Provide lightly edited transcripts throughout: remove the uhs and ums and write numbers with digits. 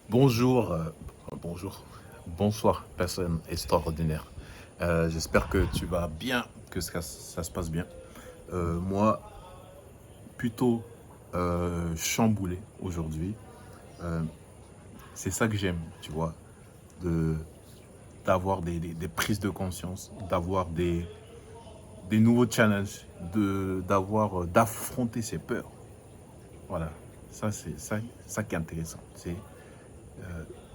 Bonjour, bonjour, bonsoir, personne extraordinaire. J'espère que tu vas bien, que ça se passe bien. Moi, plutôt chamboulé aujourd'hui. Euh, c'est ça que j'aime, tu vois, de d'avoir des prises de conscience, d'avoir des nouveaux challenges, d'affronter ses peurs. Voilà, ça c'est ça qui est intéressant. C'est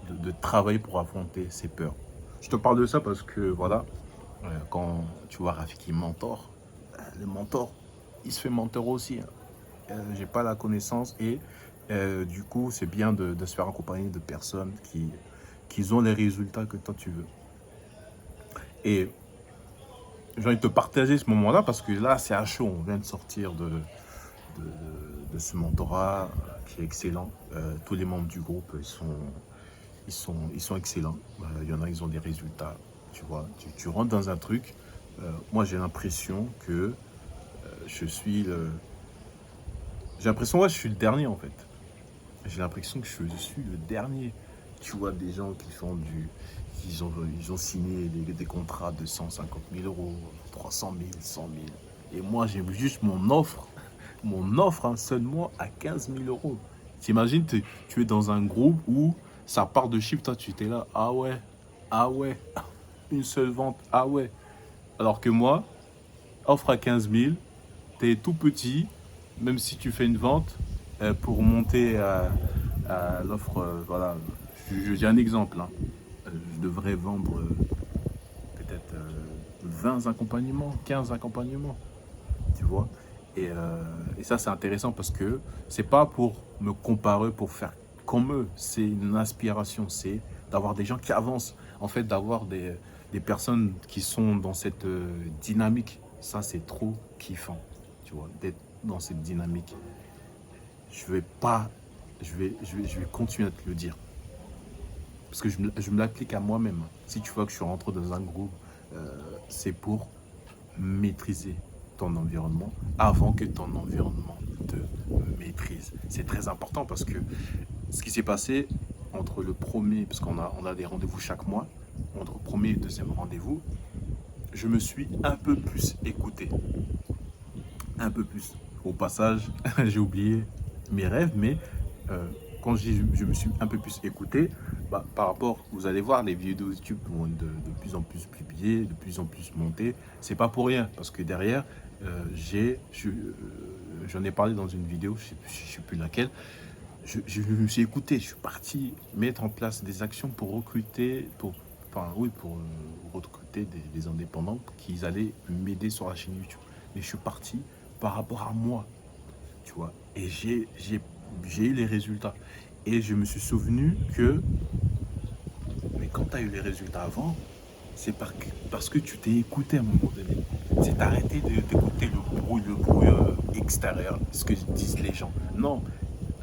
de travailler pour affronter ses peurs. Je te parle de ça parce que voilà, quand tu vois Rafiki mentor, le mentor, il se fait mentor aussi, hein. J'ai pas la connaissance et du coup, c'est bien de se faire accompagner de personnes qui ont les résultats que toi tu veux. Et j'ai envie de te partager ce moment-là parce que là, c'est à chaud. On vient de sortir de ce mentorat qui est excellent. Tous les membres du groupe, ils sont excellents. Il y en a, ils ont des résultats. Tu vois, tu rentres dans un truc. Moi, j'ai l'impression que je suis le. J'ai l'impression, ouais, je suis le dernier en fait. J'ai l'impression que je suis le dernier. Tu vois des gens qui font du. Ils ont signé des contrats de 150 000 euros, 300 000, 100 000. Et moi, j'ai juste mon offre hein, seulement à 15 000 euros. T'imagines, tu es dans un groupe où ça part de chiffres, toi tu étais là, ah ouais, une seule vente, ah ouais. Alors que moi, offre à 15 000, t'es tout petit, même si tu fais une vente, pour monter à l'offre, voilà, je dis un exemple, hein. Je devrais vendre peut-être 20 accompagnements, 15 accompagnements, tu vois. Et ça, c'est intéressant parce que c'est pas pour me comparer, pour faire comme eux. C'est une inspiration, c'est d'avoir des gens qui avancent. En fait, d'avoir des personnes qui sont dans cette dynamique. Ça, c'est trop kiffant, tu vois, d'être dans cette dynamique. Je vais pas, je vais continuer à te le dire. Parce que je me l'applique à moi-même. Si tu vois que je suis rentré dans un groupe, c'est pour maîtriser ton environnement avant que ton environnement te maîtrise. C'est très important parce que ce qui s'est passé entre le premier, parce on a des rendez-vous chaque mois, entre le premier et le deuxième rendez-vous, je me suis un peu plus écouté. Un peu plus. Au passage, j'ai oublié mes rêves, mais euh, quand je me suis un peu plus écouté, bah, par rapport, vous allez voir, les vidéos YouTube vont de plus en plus publiées, de plus en plus montées. C'est pas pour rien, parce que derrière, j'en ai parlé dans une vidéo, je sais plus laquelle. Je me suis écouté, je suis parti mettre en place des actions pour recruter, enfin oui, pour recruter des indépendants qui allaient m'aider sur la chaîne YouTube. Mais je suis parti par rapport à moi, tu vois. Et j'ai eu les résultats. Et je me suis souvenu que, mais quand tu as eu les résultats avant, c'est parce que tu t'es écouté à un moment donné. C'est d'arrêter d'écouter le bruit extérieur, ce que disent les gens. Non,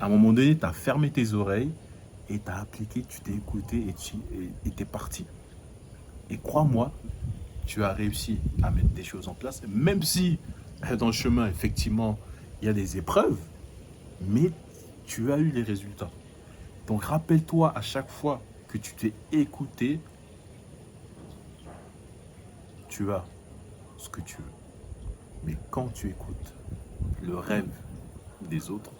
à un moment donné, tu as fermé tes oreilles et tu as appliqué, tu t'es écouté et tu es parti. Et crois-moi, tu as réussi à mettre des choses en place, même si dans le chemin, effectivement, il y a des épreuves, mais tu as eu les résultats. Donc rappelle-toi à chaque fois que tu t'es écouté, tu as ce que tu veux. Mais quand tu écoutes le rêve des autres,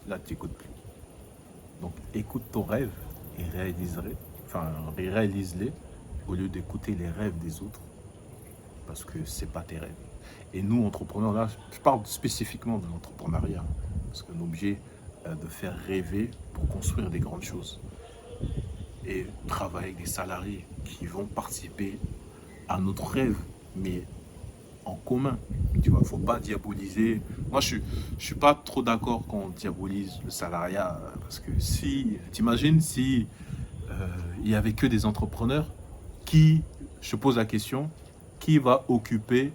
là, tu n'écoutes plus. Donc écoute ton rêve et réalise-les au lieu d'écouter les rêves des autres parce que c'est pas tes rêves. Et nous, entrepreneurs, là, je parle spécifiquement de l'entrepreneuriat parce qu'on est obligé de faire rêver pour construire des grandes choses et travailler avec des salariés qui vont participer à notre rêve, mais en commun. Tu vois, faut pas diaboliser. Moi, je suis pas trop d'accord quand on diabolise le salariat parce que si, t'imagines si il y avait que des entrepreneurs qui, je pose la question, qui va occuper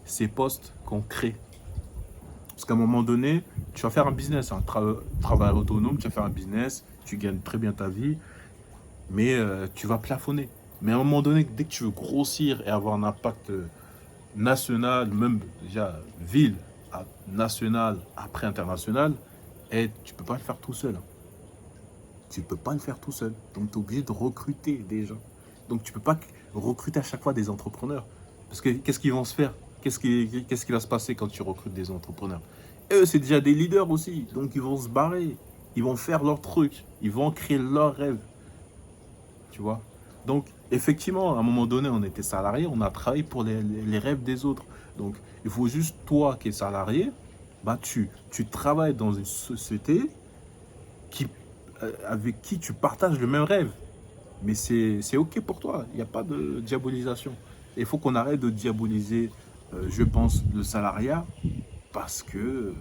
ces postes qu'on crée? Parce qu'à un moment donné, tu vas faire un business, un travail autonome, tu vas faire un business, tu gagnes très bien ta vie, mais tu vas plafonner. Mais à un moment donné, dès que tu veux grossir et avoir un impact national, même déjà ville, national, après international, et tu peux pas le faire tout seul, hein. tu ne peux pas le faire tout seul. Donc, tu es obligé de recruter des gens. Donc, tu ne peux pas recruter à chaque fois des entrepreneurs. Parce que qu'est-ce qu'ils vont se faire? Qu'est-ce qui va se passer quand tu recrutes des entrepreneurs? Eux, c'est déjà des leaders aussi. Donc, ils vont se barrer. Ils vont faire leur truc. Ils vont créer leur rêve. Tu vois? Donc, effectivement, à un moment donné, on était salarié. On a travaillé pour les rêves des autres. Donc, il faut juste, toi qui es salarié, bah, tu travailles dans une société qui, avec qui tu partages le même rêve. Mais c'est OK pour toi. Il n'y a pas de diabolisation. Il faut qu'on arrête de diaboliser, je pense, le salariat parce que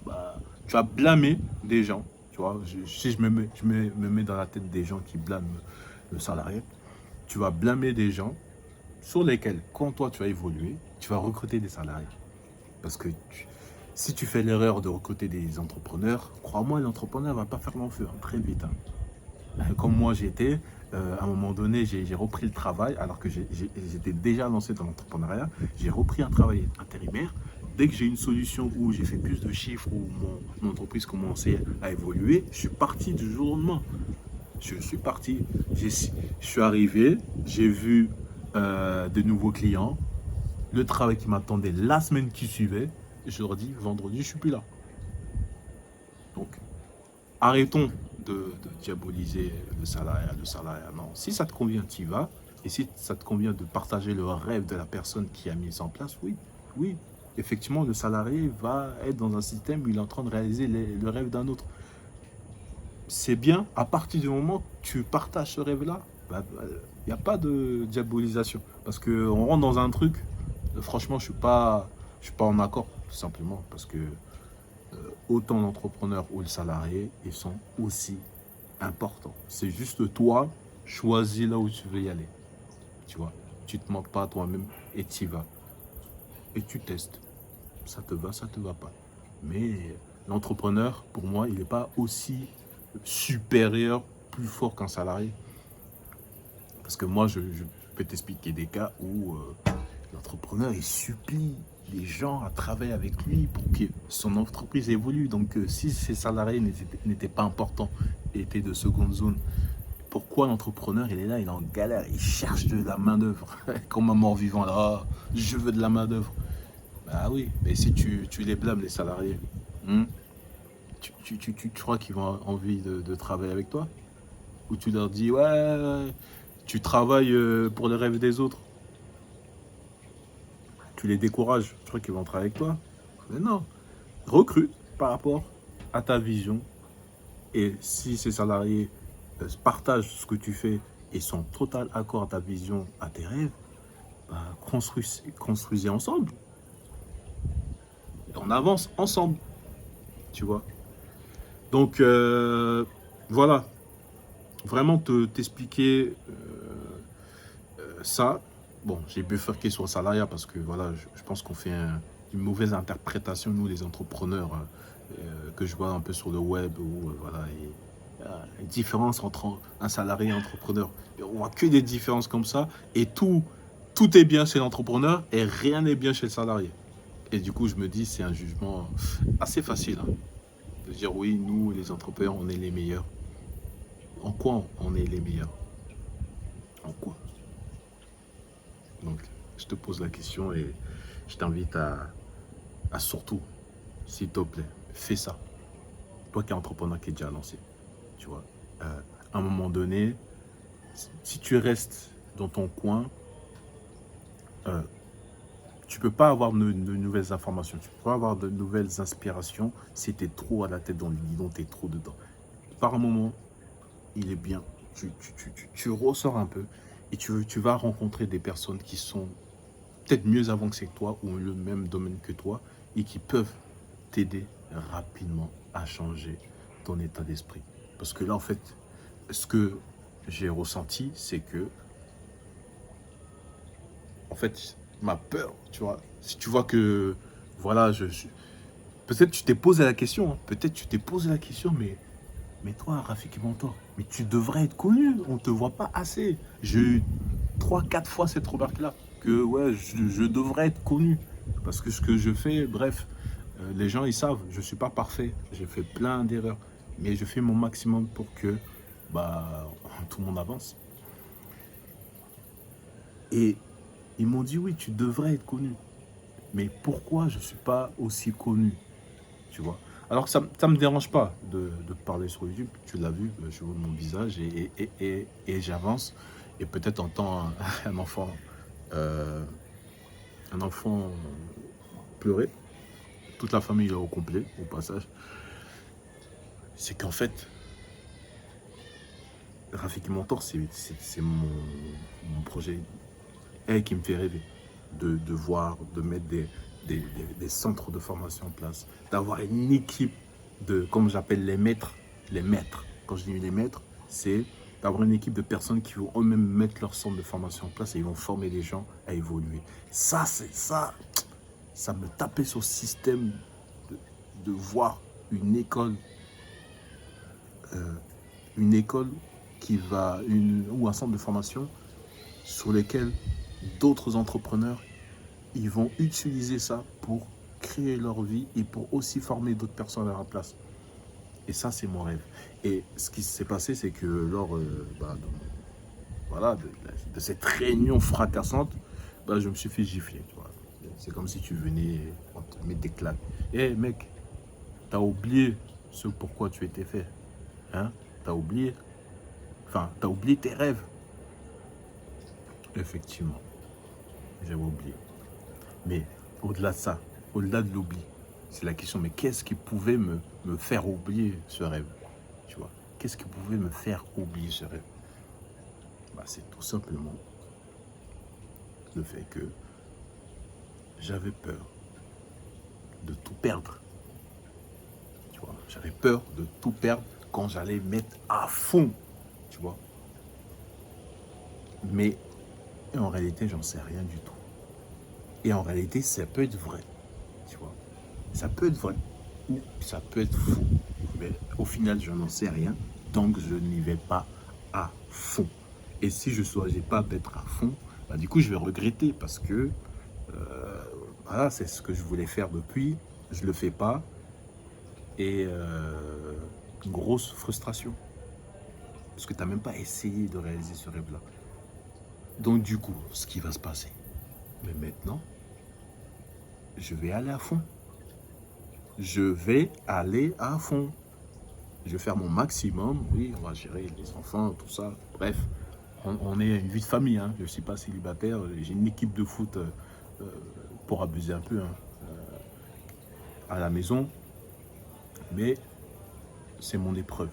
bah, tu as blâmé des gens. Tu vois, si me mets dans la tête des gens qui blâment le salariat, tu vas blâmer des gens sur lesquels, quand toi tu as évolué, tu vas recruter des salariés. Parce que si tu fais l'erreur de recruter des entrepreneurs, crois-moi, l'entrepreneur ne va pas faire long feu, hein, très vite. Comme moi j'étais, à un moment donné, j'ai repris le travail, alors que j'étais déjà lancé dans l'entrepreneuriat. J'ai repris un travail intérimaire. Dès que j'ai une solution où j'ai fait plus de chiffres, où mon entreprise commençait à évoluer, je suis parti du jour au lendemain. Je suis parti, je suis arrivé, j'ai vu de nouveaux clients, le travail qui m'attendait la semaine qui suivait, et je leur dis, vendredi, je ne suis plus là. Donc, arrêtons de diaboliser le salariat, non. Si ça te convient, tu y vas. Et si ça te convient de partager le rêve de la personne qui a mis ça en place, oui, oui. Effectivement, le salarié va être dans un système où il est en train de réaliser le rêve d'un autre. C'est bien, à partir du moment que tu partages ce rêve-là, il n'y a pas de diabolisation. Parce qu'on rentre dans un truc, franchement, je ne suis pas en accord, tout simplement. Parce que autant l'entrepreneur ou le salarié, ils sont aussi importants. C'est juste toi, choisis là où tu veux y aller. Tu vois, tu ne te manques pas à toi-même et tu y vas. Et tu testes. Ça te va pas. Mais l'entrepreneur, pour moi, il n'est pas aussi supérieur, plus fort qu'un salarié. Parce que moi, je peux t'expliquer des cas où l'entrepreneur, il supplie les gens à travailler avec lui pour que son entreprise évolue. Donc, si ses salariés n'étaient pas importants, étaient de seconde zone, pourquoi l'entrepreneur, il est là, il est en galère, il cherche de la main-d'œuvre, comme un mort-vivant, là, ah, je veux de la main-d'œuvre. Bah oui, mais si tu les blâmes, les salariés, tu crois qu'ils vont avoir envie de travailler avec toi? Ou tu leur dis, ouais, tu travailles pour les rêves des autres? Tu les décourages, tu crois qu'ils vont travailler avec toi? Mais non, recrute par rapport à ta vision. Et si ces salariés partagent ce que tu fais et sont total accord à ta vision, à tes rêves, bah, construisez ensemble. Et on avance ensemble, tu vois. Donc, voilà. Vraiment t'expliquer ça. Bon, j'ai bifurqué sur le salariat parce que voilà, je pense qu'on fait une mauvaise interprétation, nous les entrepreneurs, que je vois un peu sur le web, où voilà, une différence entre un salarié et un entrepreneur. Et on voit que des différences comme ça, et tout est bien chez l'entrepreneur et rien n'est bien chez le salarié. Et du coup, je me dis, c'est un jugement assez facile, hein, de dire oui, nous les entrepreneurs, on est les meilleurs. En quoi on est les meilleurs? En quoi? Donc, je te pose la question et je t'invite à surtout, s'il te plaît, fais ça. Toi qui es entrepreneur, qui est déjà lancé, tu vois. À un moment donné, si tu restes dans ton coin, tu ne peux pas avoir de nouvelles informations, tu ne peux pas avoir de nouvelles inspirations si tu es trop à la tête dans le guidon, tu es trop dedans. Par un moment, il est bien, tu ressors un peu et tu vas rencontrer des personnes qui sont peut-être mieux avancées que toi ou ont le même domaine que toi et qui peuvent t'aider rapidement à changer ton état d'esprit. Parce que là, en fait, ce que j'ai ressenti, c'est que, en fait, ma peur, tu vois, si tu vois que, voilà, peut-être tu t'es posé la question, hein, peut-être tu t'es posé la question, mais toi, Rafiki Mentor, mais tu devrais être connu, on ne te voit pas assez. J'ai eu 3-4 fois cette remarque-là, que ouais, je devrais être connu. Parce que ce que je fais, bref, les gens, ils savent, je ne suis pas parfait, j'ai fait plein d'erreurs. Mais je fais mon maximum pour que tout le monde avance. Et ils m'ont dit, oui, tu devrais être connu. Mais pourquoi je ne suis pas aussi connu, tu vois? Alors ça ne me dérange pas de parler sur YouTube. Tu l'as vu, je vois mon visage et j'avance. Et peut-être en tant un enfant, euh, un enfant pleurer. Toute la famille est au complet, au passage. C'est qu'en fait, Rafiki Mentor, c'est mon projet qui me fait rêver. De voir, de mettre des centres de formation en place, d'avoir une équipe de, comme j'appelle les maîtres. Quand je dis les maîtres, c'est d'avoir une équipe de personnes qui vont eux-mêmes mettre leur centre de formation en place et ils vont former les gens à évoluer. Ça, ça me tapait sur le système de voir une école ou un centre de formation sur lequel d'autres entrepreneurs ils vont utiliser ça pour créer leur vie et pour aussi former d'autres personnes à la place. Et ça, c'est mon rêve. Et ce qui s'est passé, c'est que lors de cette réunion fracassante, je me suis fait gifler. C'est comme si tu venais, on te met des claques. Hé mec, t'as oublié ce pourquoi tu étais fait. Hein? T'as oublié tes rêves. Effectivement, j'avais oublié. Mais au-delà de ça, au-delà de l'oubli, c'est la question, mais qu'est-ce qui pouvait me faire oublier ce rêve? Tu vois, qu'est-ce qui pouvait me faire oublier ce rêve? C'est tout simplement le fait que j'avais peur de tout perdre. Tu vois, j'avais peur de tout perdre quand j'allais mettre à fond, tu vois. Mais en réalité, j'en sais rien du tout. Et en réalité, ça peut être vrai, tu vois. Ça peut être vrai ou ça peut être faux. Mais au final, je n'en sais rien tant que je n'y vais pas à fond. Et si je ne choisis pas d'être à fond, du coup, je vais regretter parce que c'est ce que je voulais faire depuis. Je ne le fais pas. Et une grosse frustration. Parce que tu n'as même pas essayé de réaliser ce rêve-là. Donc du coup, ce qui va se passer, mais maintenant, je vais aller à fond. Je vais aller à fond. Je vais faire mon maximum. Oui, on va gérer les enfants, tout ça. Bref, on est une vie de famille. Hein. Je ne suis pas célibataire. J'ai une équipe de foot pour abuser un peu à la maison. Mais c'est mon épreuve.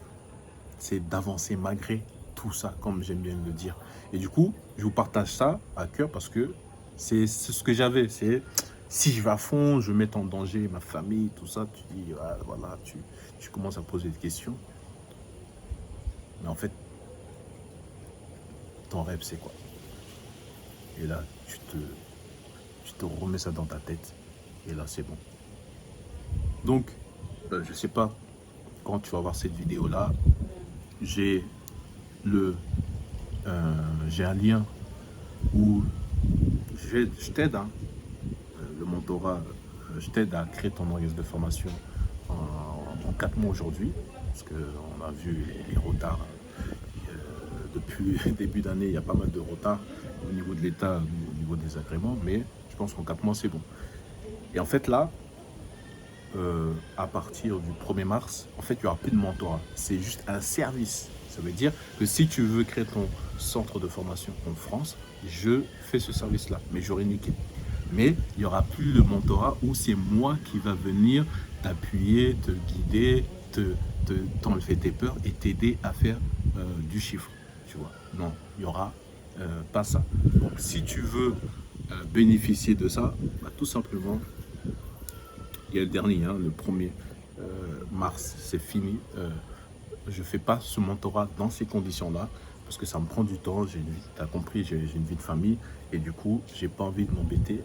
C'est d'avancer malgré tout ça, comme j'aime bien le dire. Et du coup, je vous partage ça à cœur parce que c'est ce que j'avais. C'est si je vais à fond, je mets en danger ma famille, tout ça, tu dis, voilà, tu commences à poser des questions. Mais en fait, ton rêve, c'est quoi? Et là, tu te remets ça dans ta tête. Et là, c'est bon. Donc, je sais pas quand tu vas voir cette vidéo-là. J'ai un lien où je t'aide, hein, le mentorat, je t'aide à créer ton organisme de formation en 4 mois aujourd'hui, parce qu'on a vu les retards. Depuis le début d'année, il y a pas mal de retards au niveau de l'État, au niveau des agréments, mais je pense qu'en 4 mois, c'est bon. Et en fait, là, à partir du 1er mars, en fait, il n'y aura plus de mentorat. C'est juste un service. Ça veut dire que si tu veux créer ton centre de formation en France, je fais ce service-là, mais j'aurai une équipe. Mais il n'y aura plus de mentorat où c'est moi qui va venir t'appuyer, te guider, t'enlever tes peurs et t'aider à faire du chiffre. Tu vois, non, il n'y aura pas ça. Donc, si tu veux bénéficier de ça, tout simplement, il y a le dernier, hein, le 1er mars, c'est fini. Je ne fais pas ce mentorat dans ces conditions-là parce que ça me prend du temps. Tu as compris, j'ai une vie de famille et du coup, j'ai pas envie de m'embêter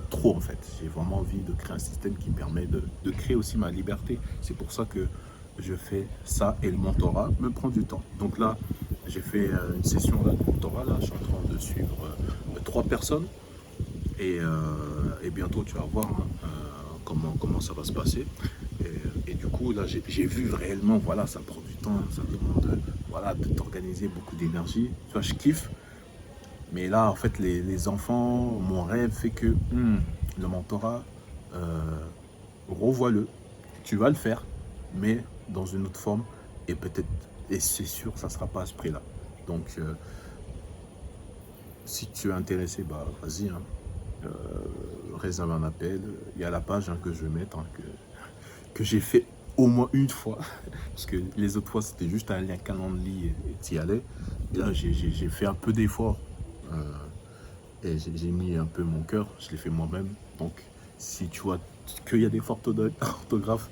trop en fait. J'ai vraiment envie de créer un système qui me permet de créer aussi ma liberté. C'est pour ça que je fais ça et le mentorat me prend du temps. Donc là, j'ai fait une session là, de mentorat. Là, je suis en train de suivre 3 personnes et bientôt tu vas voir hein, comment ça va se passer. Et du coup, coup, là, j'ai vu réellement, voilà, ça prend du temps, ça demande voilà, de t'organiser, beaucoup d'énergie. Tu vois, je kiffe. Mais là, en fait, les enfants, mon rêve fait que le mentorat, revois-le. Tu vas le faire, mais dans une autre forme. Et peut-être, et c'est sûr, ça ne sera pas à ce prix-là. Donc, si tu es intéressé, bah, vas-y, hein, réserve un appel. Il y a la page que je vais mettre, que j'ai fait au moins une fois. Parce que les autres fois, c'était juste un lien Calendly et tu y allais. Et là, j'ai fait un peu d'effort. Et j'ai mis un peu mon cœur, je l'ai fait moi-même. Donc, si tu vois qu'il y a des fautes d'orthographe,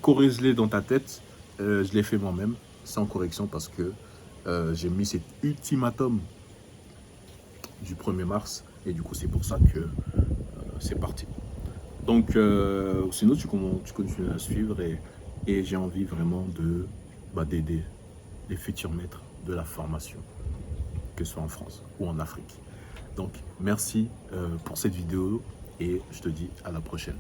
corrige-les dans ta tête. Je l'ai fait moi-même, sans correction, parce que j'ai mis cet ultimatum du 1er mars. Et du coup, c'est pour ça que c'est parti. Donc, sinon, tu continues à suivre et j'ai envie vraiment d'aider les futurs maîtres de la formation, que ce soit en France ou en Afrique. Donc, merci pour cette vidéo et je te dis à la prochaine.